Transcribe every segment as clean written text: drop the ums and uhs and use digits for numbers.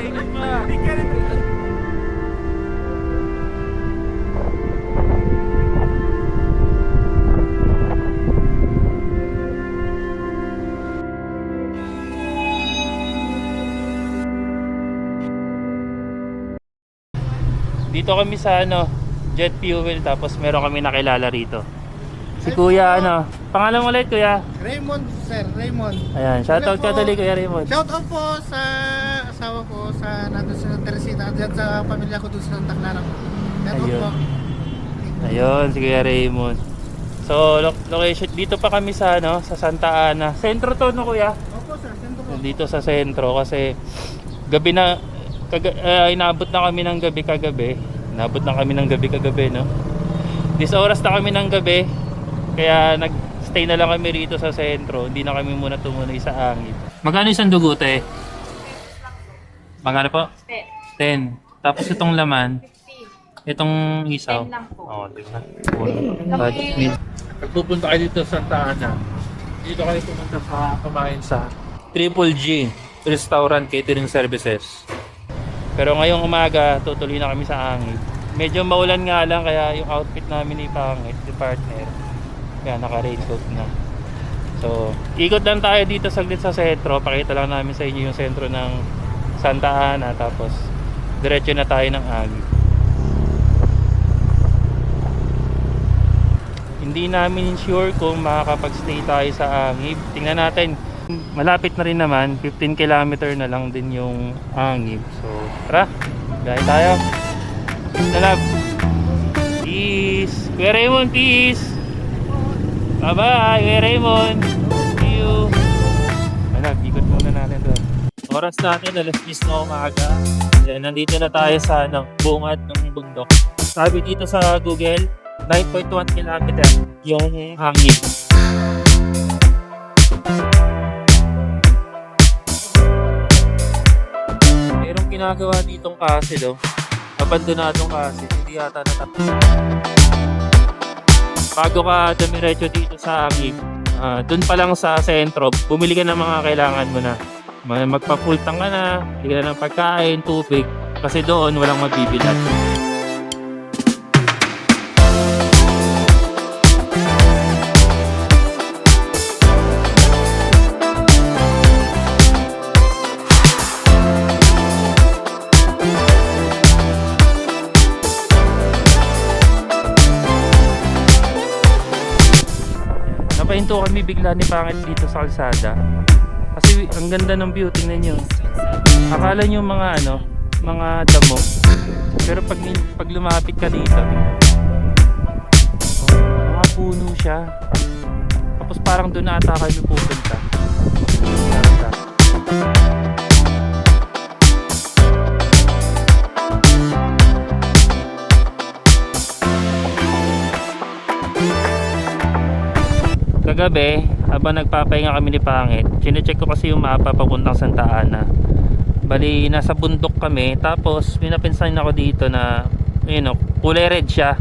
ikot pa. Dito kami sa jet fuel, tapos meron kami nakilala rito. Si Kuya pangalan mo ulit Kuya? Raymond, sir, Raymond. Ayan, shoutout ka tuloy Kuya Raymond. Shoutout po sa asawa ko sa nandun sa Teresita at dyan sa pamilya ko doon sa Tacloban. Shoutout Ayun. po. Ayun, si Kuya Raymond. So, location dito pa kami sa sa Santa Ana. Sentro to Kuya? Opo sir, sento po. Dito sa sentro kasi gabi na inabot na kami ng gabi kagabi. Inabot na kami ng gabi kagabi, no? 10 oras na kami ng gabi. Kaya nag-stay na lang kami rito sa sentro. Hindi na kami muna tumuloy sa angin. Magkano isang dugote? Magkano po? 10. Tapos itong laman, itong isaw. 10 lang po. Oo, diba? Budget meal. Pagpupunta kayo dito sa Santa Ana, dito kayo pumunta sa kumain sa Triple G Restaurant Catering Services. Pero ngayong umaga, tutuloy na kami sa angin. Medyo maulan nga lang, kaya yung outfit namin ni Pangit, the partner, kaya naka-raincoat na. So, ikot lang tayo dito saglit sa sentro. Pakita lang namin sa inyo yung sentro ng Santa Ana. Tapos, diretso na tayo ng Agip. Hindi namin sure kung makakapag-stay tayo sa Agip. Tingnan natin. Malapit na rin naman. 15 km na lang din yung Agip. So, tara. Gaya tayo. Salab. Peace. Kuya Raymond, peace. Bye-bye, Kuya Raymond. See you. Ikot muna natin doon. Oras natin, alas 10 na umaga. Yan, nandito na tayo sa bungad ng bundok. Sabi dito sa Google, 9.1 km yung hangin. Merong ginagawa ditong kasi do. Abandonadong kasi, hindi yata natapos. Bago ka dumiretso dito sa Agip, doon pa lang sa sentro, bumili ka ng mga kailangan mo na. Magpa-full tank ka na, bili ka ng pagkain, tubig, kasi doon walang mabibilat. Napahinto kami bigla ni Pangit dito sa kalsada. Kasi ang ganda ng view, tingnan nyo. Akala nyo mga damo. Pero pag lumapit ka dito, mga puno siya. Tapos parang doon na ata kami pupunta. Kagabi, habang nagpapahinga kami ni Pangit, chinecheck ko kasi yung mapa papuntang Santa Ana. Bali, nasa bundok kami, tapos may napinsan ako dito na kulay red siya.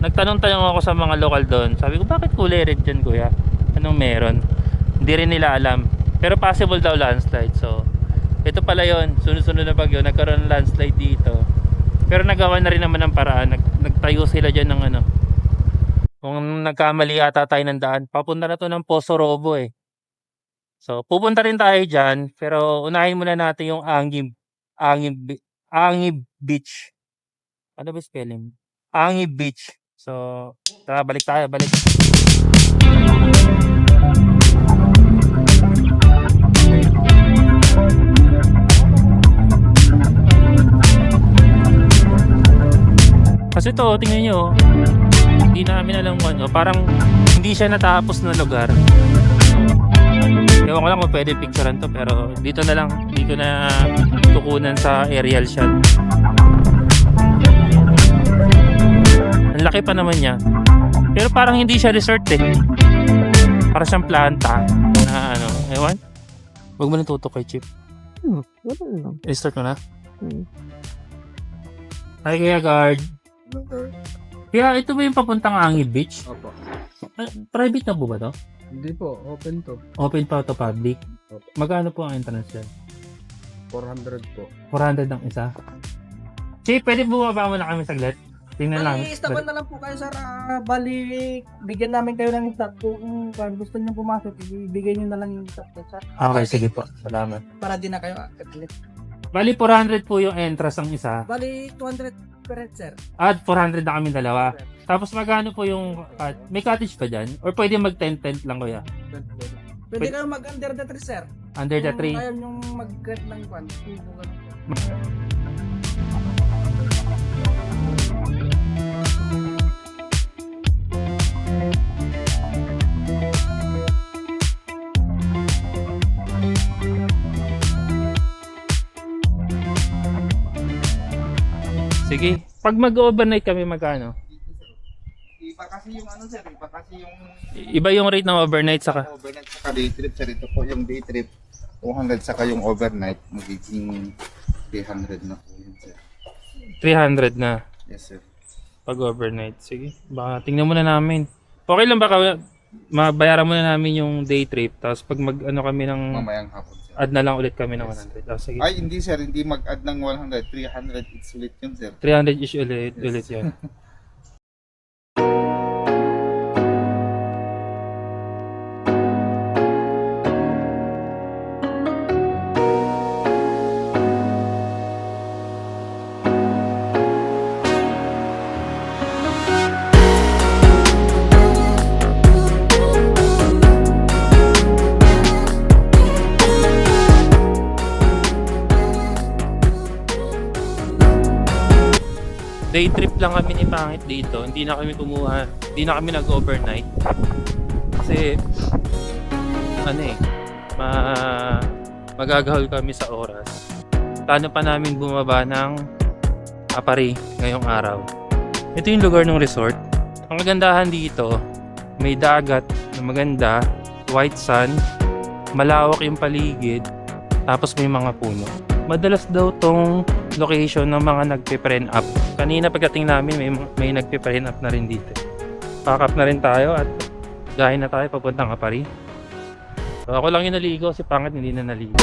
Nagtanong-tanong ako sa mga lokal doon. Sabi ko, bakit kulay red dyan kuya? Anong meron? Hindi rin nila alam. Pero possible daw landslide. So, ito pala yon, sunod-sunod na bagyo, nagkaroon ng landslide dito. Pero nagawa na rin naman ng paraan. Nagtayo sila dyan ng kung nagkamali ata tayo ng daan, papunta na to ng Poso Robo eh. So, pupunta rin tayo dyan, pero unahin muna natin yung Angib Beach. Ano ba spelling? Angib Beach. So, tara, balik tayo, balik. Kasi to, tingnan nyo, hindi namin alam kung parang hindi siya natapos na lugar. Ewan ko lang kung pwede picturean to, pero dito na lang, hindi ko na tukunan sa aerial shot. Ang laki pa naman niya, pero parang hindi siya resort eh. Para siyang planta na ewan. Huwag mo nang tutok kay Chip. Wala lang. I-start mo na. Hi Kuya Guard. Kaya ito ba yung papuntang Angib Beach? Opo. Private na po ba to? Hindi po, open to. Open pa to public? Opo. Magkano po ang entrance yan? 400 po. 400 ang isa. Che, pwede bumaba mo na kami saglit? Tingnan lang. Staban na lang po kayo, sir. Bali, bigyan namin kayo ng stock. Kung gusto niyo pumasok, ibigay niyo na lang yung stock, sir. Okay, sige po. Salamat. Para di na kayo akit. Bali, 400 po yung entrance ang isa. Bali, 200 per head, sir. At 400 na kami dalawa. Tapos magkano po yung... may cottage pa dyan? Or pwede mag-tent lang kuya? Pwede kayo mag-under the tree, sir. Under the tree? Kung ayaw niyong mag-get ng kwan. Sige. Pag mag-overnight kami, magkano? Iba kasi yung ano sir, iba kasi yung Iba yung rate ng overnight saka... overnight saka day trip sir. Ito po yung day trip 200 saka yung overnight magiging 300 na po yun sir. 300 na. Yes sir. Pag overnight. Sige. Baka tingnan muna namin. Okay lang baka mabayaran muna namin yung day trip. Tapos pag mag-ano kami ng... Mamayang hapon sir. Add na lang ulit kami ng 100. Sige. Ay hindi sir, hindi mag-add ng 100, 300 it's ulit yun sir. 300 is ulit yun. Day trip lang kami ni Pangit dito. Hindi na kami kumuha. Hindi na kami nag-overnight. Kasi magagahol kami sa oras. Plano pa namin bumaba ng Apari ngayong araw. Ito yung lugar ng resort. Ang kagandahan dito, may dagat na maganda, white sand, malawak yung paligid, tapos may mga puno. Madalas daw tong location ng mga nagpe-print up. Kanina pagdating namin may nagpe-print up na rin dito. Pack up na rin tayo at gahin na tayo papuntang Apari. So, ako lang yung naligo, si Pangit hindi na naligo.